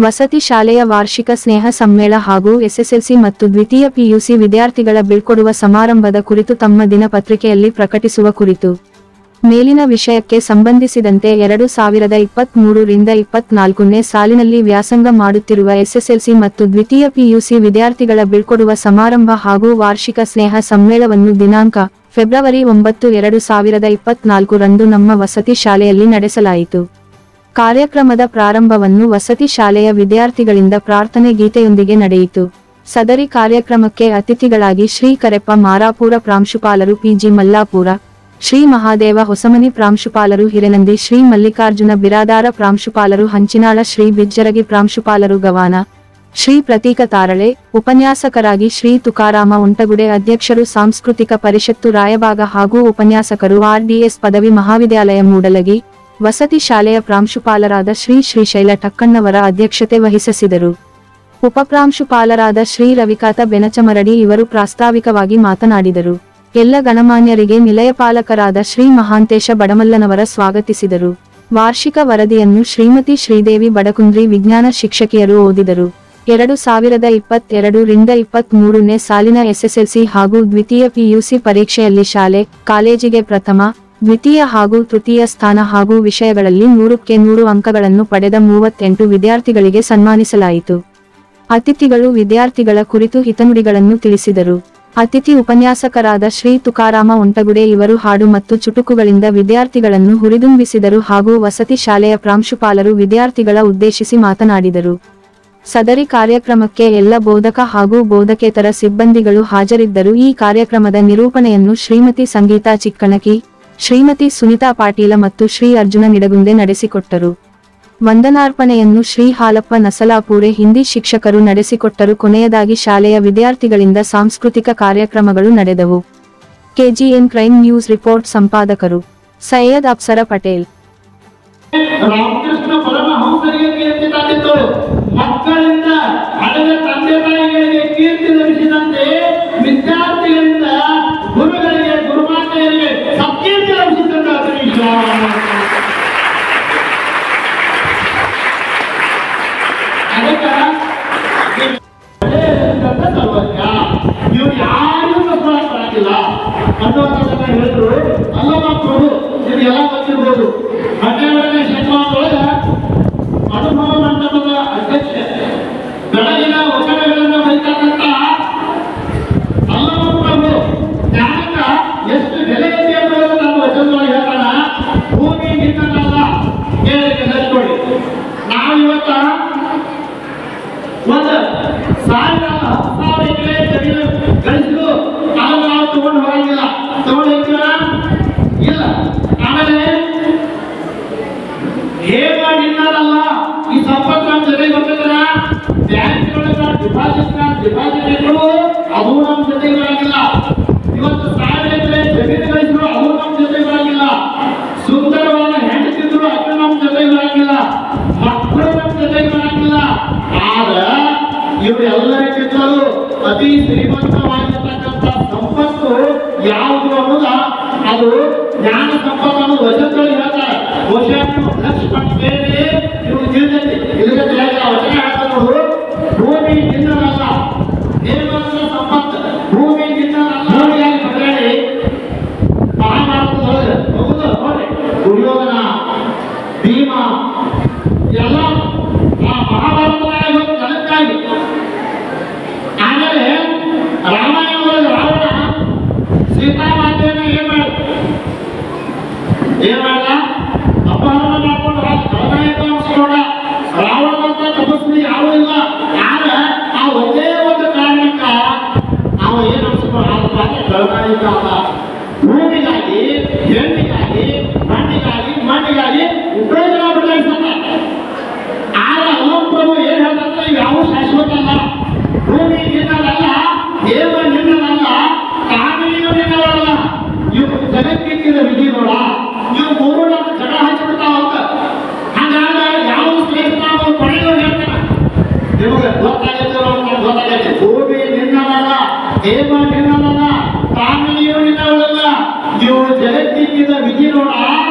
ವಸತಿ ಶಾಲೆಯ ವಾರ್ಷಿಕ ಸ್ನೇಹ ಸಮ್ಮೇಳ ಹಾಗೂ ಎಸ್ಎಸ್ಎಲ್ಸಿ ಮತ್ತು ದ್ವಿತೀಯ ಪಿಯುಸಿ ವಿದ್ಯಾರ್ಥಿಗಳ ಬೀಳ್ಕೊಡುವ ಸಮಾರಂಭದ ಕುರಿತು ತಮ್ಮ ದಿನಪತ್ರಿಕೆಯಲ್ಲಿ ಪ್ರಕಟಿಸುವ ಕುರಿತು ಮೇಲಿನ ವಿಷಯಕ್ಕೆ ಸಂಬಂಧಿಸಿದಂತೆ 2023 ರಿಂದ 24ನೇ ಸಾಲಿನಲ್ಲಿ ವ್ಯಾಸಂಗ ಮಾಡುತ್ತಿರುವ ಎಸ್ಎಸ್ಎಲ್ಸಿ ಮತ್ತು ದ್ವಿತೀಯ ಪಿಯುಸಿ ವಿದ್ಯಾರ್ಥಿಗಳ ಬೀಳ್ಕೊಡುವ ಸಮಾರಂಭ ಹಾಗೂ ವಾರ್ಷಿಕ ಸ್ನೇಹ ಸಮ್ಮೇಳನವನ್ನು ದಿನಾಂಕ ಫೆಬ್ರವರಿ 9, 2024 ರಂದು ನಮ್ಮ ವಸತಿ ಶಾಲೆಯಲ್ಲಿ ನಡೆಸಲಾಯಿತು. ಕಾರ್ಯಕ್ರಮದ ಪ್ರಾರಂಭವನ್ನು ವಸತಿ ಶಾಲೆಯ ವಿದ್ಯಾರ್ಥಿಗಳಿಂದ ಪ್ರಾರ್ಥನೆ ಗೀತೆಯೊಂದಿಗೆ ನಡೆಯಿತು. ಸದರಿ ಕಾರ್ಯಕ್ರಮಕ್ಕೆ ಅತಿಥಿಗಳಾಗಿ ಶ್ರೀ ಕರೆಪ್ಪ ಮಾರಾಪುರ ಪ್ರಾಂಶುಪಾಲರು ಪಿಜಿ ಮಲ್ಲಾಪುರ, ಶ್ರೀ ಮಹಾದೇವ ಹೊಸಮನಿ ಪ್ರಾಂಶುಪಾಲರು ಹಿರೇನಂದಿ, ಶ್ರೀ ಮಲ್ಲಿಕಾರ್ಜುನ ಬಿರಾದಾರ ಪ್ರಾಂಶುಪಾಲರು ಹಂಚಿನಾಳ, ಶ್ರೀ ಬಿಜ್ಜರಗಿ ಪ್ರಾಂಶುಪಾಲರು ಗವಾನ, ಶ್ರೀ ಪ್ರತೀಕ ತಾರಳೆ, ಉಪನ್ಯಾಸಕರಾಗಿ ಶ್ರೀ ತುಕಾರಾಮ ಉಂಟಗುಡೆ, ಅಧ್ಯಕ್ಷರು ಸಾಂಸ್ಕೃತಿಕ ಪರಿಷತ್ತು ರಾಯಬಾಗ ಹಾಗೂ ಉಪನ್ಯಾಸಕರು ಆರ್ಡಿಎಸ್ ಪದವಿ ಮಹಾವಿದ್ಯಾಲಯ ಮೂಡಲಗಿ, ವಸತಿ ಶಾಲೆಯ ಪ್ರಾಂಶುಪಾಲರಾದ ಶ್ರೀ ಶ್ರೀಶೈಲ ಠಕ್ಕಣ್ಣವರ ಅಧ್ಯಕ್ಷತೆ ವಹಿಸಿದರು. ಉಪಪ್ರಾಂಶುಪಾಲರಾದ ಶ್ರೀ ರವಿಕಾಂತ ಬೆನಚಮರಡಿ ಇವರು ಪ್ರಾಸ್ತಾವಿಕವಾಗಿ ಮಾತನಾಡಿದರು. ಎಲ್ಲ ಗಣಮಾನ್ಯರಿಗೆ ನಿಲಯಪಾಲಕರಾದ ಶ್ರೀ ಮಹಾಂತೇಶ ಬಡಮಲ್ಲನವರ ಸ್ವಾಗತಿಸಿದರು. ವಾರ್ಷಿಕ ವರದಿಯನ್ನು ಶ್ರೀಮತಿ ಶ್ರೀದೇವಿ ಬಡಕುಂದ್ರಿ ವಿಜ್ಞಾನ ಶಿಕ್ಷಕಿಯರು ಓದಿದರು. 2022 ರಿಂದ 23ನೇ ಸಾಲಿನ ಎಸ್ಎಸ್ಎಲ್ಸಿ ಹಾಗೂ ದ್ವಿತೀಯ ಪಿಯುಸಿ ಪರೀಕ್ಷೆಯಲ್ಲಿ ಶಾಲೆ, ಕಾಲೇಜಿಗೆ ಪ್ರಥಮ, ದ್ವಿತೀಯ ಹಾಗೂ ತೃತೀಯ ಸ್ಥಾನ ಹಾಗೂ ವಿಷಯಗಳಲ್ಲಿ 100ಕ್ಕೆ 100 ಅಂಕಗಳನ್ನು ಪಡೆದ 38 ವಿದ್ಯಾರ್ಥಿಗಳಿಗೆ ಸನ್ಮಾನಿಸಲಾಯಿತು. ಅತಿಥಿಗಳು ವಿದ್ಯಾರ್ಥಿಗಳ ಕುರಿತು ಹಿತನುಡಿಗಳನ್ನು ತಿಳಿಸಿದರು. ಅತಿಥಿ ಉಪನ್ಯಾಸಕರಾದ ಶ್ರೀ ತುಕಾರಾಮ ಉಂಟಗುಡೆ ಇವರು ಹಾಡು ಮತ್ತು ಚುಟುಕುಗಳಿಂದ ವಿದ್ಯಾರ್ಥಿಗಳನ್ನು ಹುರಿದುಂಬಿಸಿದರು ಹಾಗೂ ವಸತಿ ಶಾಲೆಯ ಪ್ರಾಂಶುಪಾಲರು ವಿದ್ಯಾರ್ಥಿಗಳ ಉದ್ದೇಶಿಸಿ ಮಾತನಾಡಿದರು. ಸದರಿ ಕಾರ್ಯಕ್ರಮಕ್ಕೆ ಎಲ್ಲ ಬೋಧಕ ಹಾಗೂ ಬೋಧಕೇತರ ಸಿಬ್ಬಂದಿಗಳು ಹಾಜರಿದ್ದರು. ಈ ಕಾರ್ಯಕ್ರಮದ ನಿರೂಪಣೆಯನ್ನು ಶ್ರೀಮತಿ ಸಂಗೀತಾ ಚಿಕ್ಕಣಕಿ, ಶ್ರೀಮತಿ ಸುನಿತಾ ಪಾಟೀಲ ಮತ್ತು ಶ್ರೀ ಅರ್ಜುನ ನಿಡಗುಂದೆ ನಡೆಸಿಕೊಟ್ಟರು. ವಂದನಾರ್ಪಣೆಯನ್ನು ಶ್ರೀ ಹಾಲಪ್ಪ ನಸಲಾಪೂರೆ ಹಿಂದಿ ಶಿಕ್ಷಕರು ನಡೆಸಿಕೊಟ್ಟರು. ಕೊನೆಯದಾಗಿ ಶಾಲೆಯ ವಿದ್ಯಾರ್ಥಿಗಳಿಂದ ಸಾಂಸ್ಕೃತಿಕ ಕಾರ್ಯಕ್ರಮಗಳು ನಡೆದವು. ಕೆಜಿಎನ್ ಕ್ರೈಮ್ ನ್ಯೂಸ್ ರಿಪೋರ್ಟ್ ಸಂಪಾದಕರು ಸೈಯದ್ ಅಪ್ಸರ ಪಟೇಲ್. ರಾಮಕೃಷ್ಣ ಪರಮಹಂಸರಿಗೆ ಕೀರ್ತಿ ತಂದಿತ್ತು. ಮಕ್ಕಳಿಂದ ಹಳೆಯ ತಂದೆ ತಾಯಿಗಳಿಗೆ ಕೀರ್ತಿ ಲಭಿಸಿದಂತೆ ವಿದ್ಯಾರ್ಥಿಗಳಿಂದ ಗುರುಗಳಿಗೆ, ಗುರುಮಾತೆಯರಿಗೆ ಸತ್ಕೀರ್ತಿ ಲಭಿಸಿದಂತ ನೀವು ಯಾರಿಗೂ ಬರಲಿಲ್ಲ ಅನ್ನೋದನ್ನ ಹೇಳಿದ್ರು. ಅಲ್ಲಮ್ಮ ಪ್ರಭು ನಿಮಗೆಲ್ಲ ಗೊತ್ತಿರ್ಬೋದು. 12ನೇ ಶತಮಾನದೊಳಗ ಅನುಭವ ಮಂಟಪದ ಅಧ್ಯಕ್ಷ, ಬೆಳಗಿನ ವಚನಗಳನ್ನು ಬರೀತಕ್ಕಂತ ಅಲ್ಲಮ್ಮ ಪ್ರಭು ಜ್ಞಾನಕ್ಕ ಎಷ್ಟು ಬೆಲೆ ಇದೆ ಅನ್ನೋದು ನಮ್ಮ ವಚನದೊಳಗೆ ಹೇಳ್ತಾನ. ಭೂಮಿ ನಿನ್ನಲ್ಲ ಕೇಳಿಕೆ ನೆಚ್ಕೊಳ್ಳಿ. ನಾವಿವತ್ತ ಒಂದು 1000 ಎಕರೆ ಜಮೀನು ಗಳಿಸಿದ್ರು ಆಗ ನಾವು ತಗೊಂಡು ಹೋಗಂಗಿಲ್ಲ. ತಗೊಂಡು ಹೋಗ್ತೀರಾ? ಇಲ್ಲ. ಆಮೇಲೆ ಹೇಗ ನಿನ್ನದಲ್ಲ ಈ ಸಂಪತ್ತು ನಮ್ಮ ಜೊತೆಗೆ ಬರ್ತಿದ್ರ ಬ್ಯಾಂಕ್ಗಳನ್ನ ಡಿಪಾಸಿಟ್ ಇಟ್ಟರು ಅದು ನಮ್ಮ ಜೊತೆಗೆ ಬರಂಗಿಲ್ಲ. ಇವತ್ತು 1000 ಎಕರೆ ಜಮೀನು ಗಳಿಸಿದ್ರು ಅದು ನಮ್ಮ ಜೊತೆಗೆ ಬರಂಗಿಲ್ಲ. ಸುಂದರವಾದ ಹೆಂಡತಿದ್ರು ಅದು ನಮ್ಮ ಜೊತೆಗೆ ಬರಂಗಿಲ್ಲ. ಮಕ್ಕಳು ನಮ್ಮ ಜೊತೆಗೆ ಬರಂಗಿಲ್ಲ. ಆದ್ರೆ ಇವರೆಲ್ಲರಿಗಿಂತಲೂ ಅತಿ ಶ್ರೀಮಂತವಾಗಿರ್ತಕ್ಕಂಥ ಸಂಪತ್ತು ಯಾವುದು ಅನ್ನೋದ ಅದು ಜ್ಞಾನ ಸಂಪತ್ತು ಅನ್ನೋದು ವಚನದಲ್ಲಿ ಹೇಳ್ತಾರೆ. ಬಹುಶಃ ನೀವು ಲಕ್ಷ್ಮಣ ಕೇಳಿ ನೀವು ತಿಳಿದೈತಿ. ಇದಕ್ಕೆ ವಚನ ಹೇಳ್ತಾರೆ ನೋಡು, ಭೂಮಿ ನಿನ್ನದಲ್ಲ, ದೇವರ ಸಂಪತ್ತು ಭೂಮಿ ನಿನ್ನದಲ್ಲ. ಭೂಮಿಯಾಗಿ ಬದಲಾಡಿ ಮಹಾಭಾರತದೊಳಗೆ ಹೌದು ನೋಡಿ, ದುರ್ಯೋಧನ, ಭೀಮ ಎಲ್ಲ ಆ ಮಹಾಭಾರತದಾಗ ಜನಕ್ಕಾಗಿ. ಆಮೇಲೆ ರಾಮಾಯಣದೊಳಗೆ ರಾವಣ ಸೀತಾಮಾತೆಯನ್ನು ಏನ್ ಮಾಡ್ದ? ಅಪಹರಣ ಮಾಡ್ಕೊಂಡು ಖಳನಾಯಕ ಅನ್ಸ್ಕೊಂಡ. ರಾವಣನಂತ ತಪಸ್ವಿ ಯಾರೂ ಇಲ್ಲ. ಆದ್ರೆ ಆ ಒಂದೇ ಒಂದು ಕಾರಣಕ್ಕ ಅವ ಏನ್ ಅನ್ಸ್ಕೊಂಡ? ಖಳನಾಯಕ ಅಲ್ಲ. ಭೂಮಿಗಾಗಿ, ಹೆಣ್ಣಿಗಾಗಿ, ಮಣ್ಣಿಗಾಗಿ ಉಪಯೋಗ ಬದಲಾಯಿಸ್ತಾನೆ. ಆದ್ರೆ ಅಲ್ಲಂಪ್ರಭು ಏನ್ ಹೇಳ್ತಾರೆ? ಯಾವ ಶಾಶ್ವತ ಅಲ್ಲ. ಭೂಮಿ ನಿನ್ನದಲ್ಲ, ದೇವ ನಿನ್ನದಲ್ಲ, ಕಾಮಿನಿಯು ನಿನ್ನದಲ್ಲ. ಇವು ಜಗತ್ತಿನ ವಿಧಿ ನೋಡ. ಇವು ಮೂರು ನಮ್ಮ ಜಗ ಹಚ್ಚಿಬಿಡ್ತಾವ ಅಂತ. ಹಾಗಾದ್ರೆ ಯಾವ ಶ್ರೇಷ್ಠ ನಾವು ಪಡೆಯೋದು ಹೇಳ್ತಾನೆ. ನಿಮಗೆ ಗೊತ್ತಾಗೈತೆ. ಭೂಮಿ ನಿನ್ನದಲ್ಲ, ದೇವ ನಿನ್ನದಲ್ಲ, ಕಾಮಿನಿಯು ನಿನ್ನದಲ್ಲ. ಇವು ಜಗತ್ತಿನ ವಿಧಿ ನೋಡ.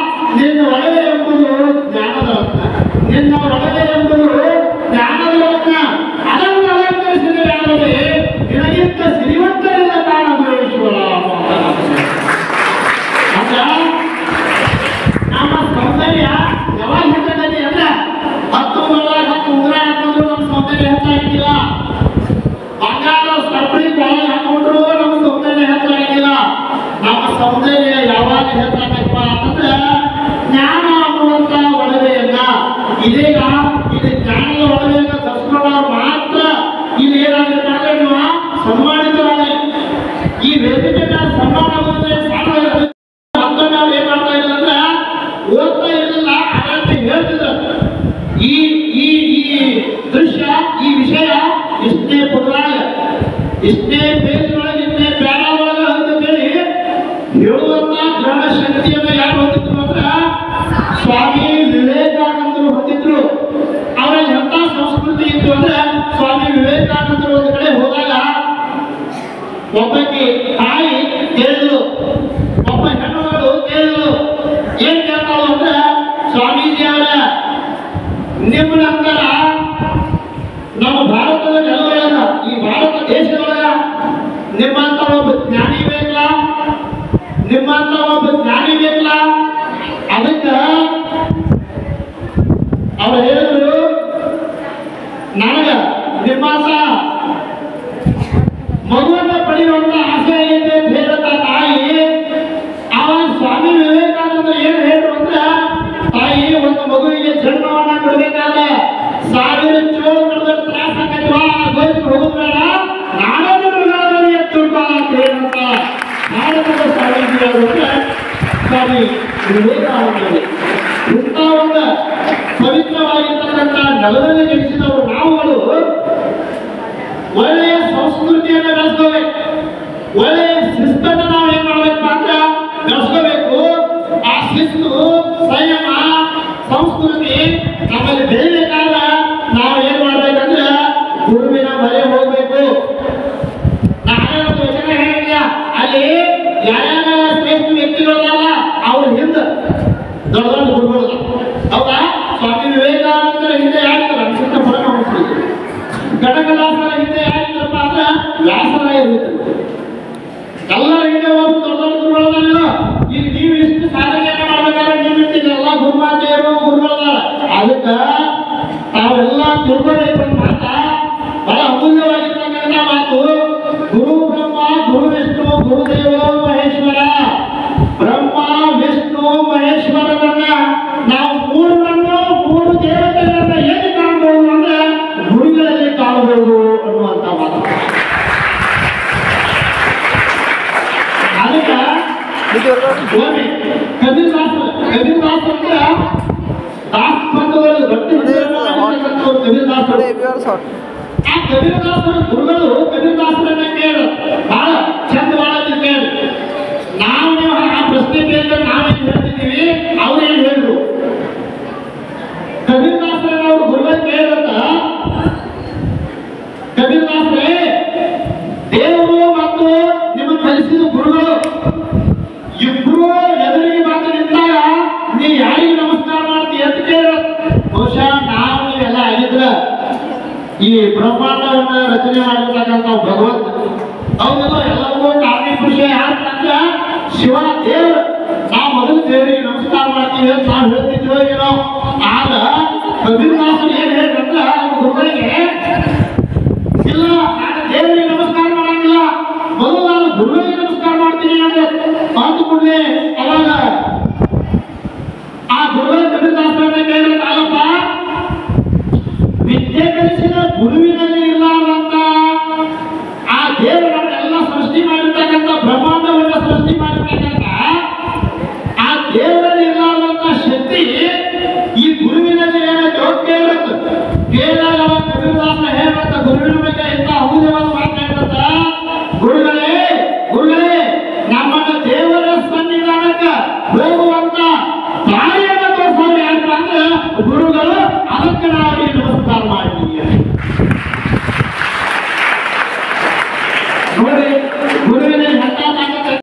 ನಿನ್ನ ಒಳಗೆ ಎಂಬುದು ಜ್ಞಾನದ, ನಿನ್ನ ಒಳಗೆ ಎಂಬುದು ಜ್ಞಾನ ಹೆಚ್ಚಾಗಿಲ್ಲ. ಬಂಗಾರ ಸಪ್ಪಳಿ ಬಾಯಿ ಹಾಕೊಂಡ್ರು ನಮ್ಮ ಸೌಂದರ್ಯ ಹೆಚ್ಚಾಗಿಲ್ಲ. ನಮ್ಮ ಸೌಂದರ್ಯ ಯಾವಾಗ ಹೆಚ್ಚಾಗಬೇಕಪ್ಪ ಅಂತಂದ್ರೆ ಜ್ಞಾನ ಅನ್ನುವಂತ ಒಡವೆಯನ್ನ ಇದೀಗ ಇದು ಜ್ಞಾನದ ಒಡವೆಯನ್ನ ಧರಿಸ್ಕೊಂಡವ್ರು ಮಾತ್ರ ಇಲ್ಲಿ ಏನಾಗುತ್ತೆ ಅಂದ್ರೆ ನೀವು ಸನ್ಮಾನಿತರಾಗಿ ಈ ವೇದಿಕೆಯ ಸನ್ಮಾನ ಮತ್ತೊಮ್ಮೆ ಅವ್ರು ಏನ್ ಮಾಡ್ತಾ ಇದ್ರು ಅಂದ್ರೆ ಓದ್ತಾ ಇರಲಿಲ್ಲ, ಹಾಗಾಗಿ ಹೇಳ್ತಿದ್ರು ಈ ಈ ಈ ದೃಶ್ಯ ಈ ವಿಷಯ ಇಷ್ಟೇ ಪುಟದಾಗ ಇಷ್ಟೇ ಪೇಜ್ ಒಳಗೆ ಇಷ್ಟೇ ಪ್ಯಾರಾ ಒಳಗೆ ಅಂತೇಳಿ ಹೇಳುವಂತ ಗ್ರಹಣ ಶಕ್ತಿಯನ್ನ ಯಾರು ಹೊಂದಿದ್ರು ಅಂದ್ರೆ ಸ್ವಾಮಿ ವಿವೇಕಾನಂದರು ಹೊಂದಿದ್ರು. ಅವರ ಎಂತ ಸಂಸ್ಕೃತಿ ಇತ್ತು ಅಂದ್ರೆ ಸ್ವಾಮಿ ವಿವೇಕಾನಂದರು ಒಂದು ಕಡೆ ಹೋದಾಗ ಒಬ್ಬಕ್ಕೆ ತಾಯಿ ಕೇಳಿದ್ರು, ಒಬ್ಬ ಹೆಣ್ಣುಗಳು ಕೇಳಿದ್ರು. ಏನ್ ಕೇಳ್ತಾಳು ಅಂದ್ರೆ ಸ್ವಾಮೀಜಿ ಅವರ ನಿಮ್ಮ ನಂತರ ನಮ್ಮ ಭಾರತದ ಜನಗಳ ಈ ಭಾರತ ದೇಶದೊಳಗ ನಿಮ್ಮಂತ ಒಬ್ಬ ಜ್ಞಾನಿ ಬೇಕಲ್ಲ, ನಿಮ್ಮಂತ ಒಬ್ಬ ಜ್ಞಾನಿ ಬೇಕಲ್ಲ. ಅದಕ್ಕೆ ಅವ್ರು ಹೇಳಿದ್ರು ನನಗ ನಿಮ್ಮಂತ ಮಗುವನ್ನ ಪಡೆಯುವಂತ ಆಸೆ ಆಗಿದೆ ಅಂತ ಹೇಳಿದ ತಾಯಿ. ಆವಾಗ ಸ್ವಾಮಿ ವಿವೇಕಾನಂದ ಏನು ಹೇಳಿದ್ರು ಅಂದ್ರೆ ತಾಯಿ ಒಂದು ಮಗುವಿಗೆ ಜನ್ಮವನ್ನ ಕೊಡಬೇಕಾದ್ರೆ 1000 ಚೋಳು ಕಳೆದ ತ್ರಾಸ ಆಗತ್ವಾ ಗೋಸ್ಕರ ಹೋಗೋದು ಬೇಡ, ನಾನೇ ಮೃಗಾಲಯ ಎತ್ತುಂಟ ಅಂತ ಭಾರತದ ಸ್ವಾಮಿ ವಿವೇಕಾನಂದರು. ಇಂಥ ಒಂದು ಪವಿತ್ರವಾಗಿರ್ತಕ್ಕಂಥ ನೆಲದಲ್ಲಿ ಜನಿಸಿದವರು ನಾವುಗಳು ಒಳ್ಳೆಯ ಸಂಸ್ಕೃತಿಯನ್ನು ಬೆಳೆಸ್ಕೋಬೇಕು, ಒಳ್ಳೆಯ ಶಿಸ್ತನ್ನು ನಾವು ಏನ್ ಮಾಡ್ಬೇಕಪ್ಪ ಅಂದ್ರೆ ಬೆಳೆಸ್ಕೋಬೇಕು. ಆ ಶಿಸ್ತು ಸಂಯಮ ಸಂಸ್ಕೃತಿ ನಮ್ಮಲ್ಲಿ ಬೆಳಿಬೇಕಾದ್ರೆ ನಾವು ಏನ್ ಮಾಡ್ಬೇಕಂದ್ರೆ ಗುರುವಿನ ಬಳಿ ಹೋಗ್ಬೇಕು. ನಾನೇ ಒಂದು ವಚನ ಹೇಳಿದ್ಯಾ, ಅಲ್ಲಿ ಯಾರ್ಯಾರ ಶ್ರೇಷ್ಠ ವ್ಯಕ್ತಿಗಳಲ್ಲ ಅವ್ರ ಹಿಂದೆ ದೊಡ್ಡ ದೊಡ್ಡ ಗುರುಗಳು ಹೌದಾ. ಸ್ವಾಮಿ ವಿವೇಕಾನಂದರ ಹಿಂದೆ ಯಾರಿದ್ರು ಅನ್ಸುತ್ತೆ ಹೊರಗೆ ಕನಕದಾಸರ ಹಿಂದೆ ಯಾರಿದ್ರಪ್ಪ ಅಂದ್ರೆ ವ್ಯಾಸರಾಯ ಇರುತ್ತೆ. ಎಲ್ಲರ ಹಿಂದೆ ಹೋಗಿ ದೊಡ್ಡ ದೊಡ್ಡ ಗುರುಗಳಲ್ಲ. ಈಗ ನೀವು ಇಷ್ಟು ಸಾಧನೆಯನ್ನು ಮಾಡ್ಬೇಕಾದ್ರೆ ನೀವು ಇಟ್ಟಿದ್ರೆ ಎಲ್ಲ ಗುರುಮಾತೆಯರು ಗುರುಗಳದಾರ. ಅದಕ್ಕೆ ತಾವೆಲ್ಲ ತಿಳ್ಕೊಬೇಕು ಮಾತ ಬಹಳ ಅಮೂಲ್ಯವಾಗಿರ್ತಕ್ಕಂಥ ಮಾತು. ಗುರು ಬ್ರಹ್ಮ ಗುರು ವಿಷ್ಣು ಗುರುದೇವೋ ಮಹೇಶ್ವರ. ಬ್ರಹ್ಮ ವಿಷ್ಣು ಮಹೇಶ್ವರರನ್ನ ನಾವು ಮೂರನ್ನು ಮೂರು ದೇವತೆಗಳನ್ನ ಹೇಗೆ ಕಾಣಬಹುದು ಅಂದ್ರೆ ಗುರುಗಳಲ್ಲಿ ಕಾಣಬಹುದು ಅನ್ನುವಂತ ಮಾತು. ಅದಕ್ಕೆ ಕಬೀರದಾಸರು ಅಂದ್ರೆ ದಾಸಪಂಥಗಳು ಕಬೀರದಾಸರು. ಆ ಕಬೀರದಾಸರ ಗುರುಗಳು ಕಬೀರದಾಸರನ್ನ ಕೇಳಿ ಬಹಳ ಚಂದವಾದ ಕೇಳಿ ನಾವು ನೀವು ಆ ಪ್ರಶ್ನೆ ಕೇಳಿದ್ರೆ ನಾವೇನು ಹೇಳ್ತಿದ್ದೀವಿ ಅವ್ರೇನು ಹೇಳಿದ್ರು. ಕಬೀರದಾಸರನ್ನ ಅವರು ಗುರುಗಳು ಕೇಳಿದಂತ ಕಬೀರದಾಸರೇ ದೇವರು ಮತ್ತು ನಿಮ್ಮ ಕಲಿಸಿದ ಗುರುಗಳು ಇಬ್ರು ಎದುರಿಗೆ ಬಂದು ನಿಂತಾಗ ನೀ ಯಾರಿಗೆ ನಮಸ್ಕಾರ ಮಾಡ್ತೀವಿ ಅಂತ ಕೇಳ. ಬಹುಶಃ ನಾವು ನೀವೆಲ್ಲ ಆಗಿದ್ರ ಈ ಬ್ರಹ್ಮಾಂಡವನ್ನ ರಚನೆ ಮಾಡಿರ್ತಕ್ಕಂಥ ಭಗವಂತ ಹೌದಲ್ಲ, ಎಲ್ಲವೂ ಕಾರಣ ಪುರುಷ ಯಾರು ಅಂತ ಶಿವ ದೇವರು. ನಾವು ಮೊದಲು ದೇವರಿಗೆ ನಮಸ್ಕಾರ ಮಾಡ್ತೀವಿ ಅಂತ ನಾವು ಹೇಳ್ತಿದ್ವೋ ಏನೋ. ಆಗ ಕಬೀರದಾಸರು ಏನ್ ಹೇಳ್ರಂದ್ರ ಗುರುಗಳಿಗೆ ಇಲ್ಲ ನಾನು ದೇವರಿಗೆ ನಮಸ್ಕಾರ ಮಾಡಂಗಿಲ್ಲ, ಮೊದಲು ನಾನು ಗುರುವಿಗೆ ನಮಸ್ಕಾರ ಮಾಡ್ತೀನಿ ಅಂತ ಅಂದುಕೊಂಡೆ. ಅವಾಗ ಆ ಗುರುಗಳ ಕಬೀರದಾಸರನ್ನ ಕೇಳಿದ್ರೆ ಕಾಲಪ್ಪ ವಿದ್ಯೆ ಕಲಿಸಿದ ಗುರುವಿನಲ್ಲಿ ಇರಲಾರಂತ ಆ ದೇವರನ್ನೆಲ್ಲ ಸೃಷ್ಟಿ ಮಾಡಿರ್ತಕ್ಕಂಥ ಬ್ರಹ್ಮಾಂಡವನ್ನ ಸೃಷ್ಟಿ ಮಾಡಿರ್ತಕ್ಕಂಥ ಆ ದೇವರಲ್ಲಿ ಇರಲಾರಂತ ಶಕ್ತಿ ಈ ಗುರುವಿನಲ್ಲಿ ಏನೋ ಕೇಳುತ್ತೆ. ಕೇಳಿದಾಗ ಕಬೀರದಾಸ ಹೇಳುತ್ತ ಗುರುವಿನ ಬಗ್ಗೆ ಎಂತ ಅಮೂಲ್ಯವಾದ ಮಾತಾಡುತ್ತ, ಗುರುಗಳೇ ಗುರುಗಳೇ ನಮ್ಮನ್ನ ದೇವರ ಸನ್ನಿಧಾನಕ್ಕೆ